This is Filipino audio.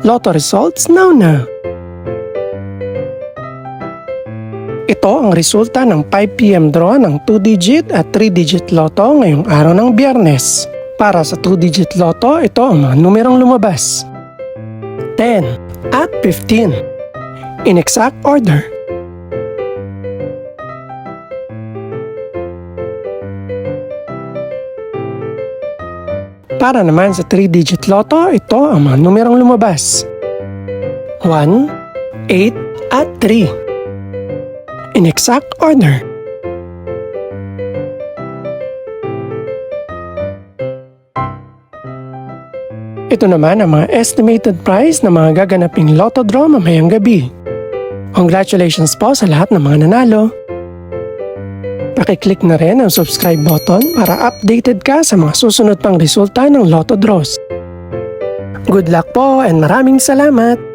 Lotto results now. Ito ang resulta ng 5 PM draw ng 2-digit at 3-digit lotto ngayong araw ng Biyernes. Para sa 2-digit lotto, ito ang mga numerong lumabas: 10 at 15 in exact order. Para naman sa 3-digit lotto, ito ang mga numerong lumabas: 1, 8 at 3 in exact order. Ito naman ang mga estimated price ng mga gaganaping lotto draw mamayang gabi. Congratulations po sa lahat ng mga nanalo. Pakiclick na rin ang subscribe button para updated ka sa mga susunod pang resulta ng lotto draws. Good luck po and maraming salamat!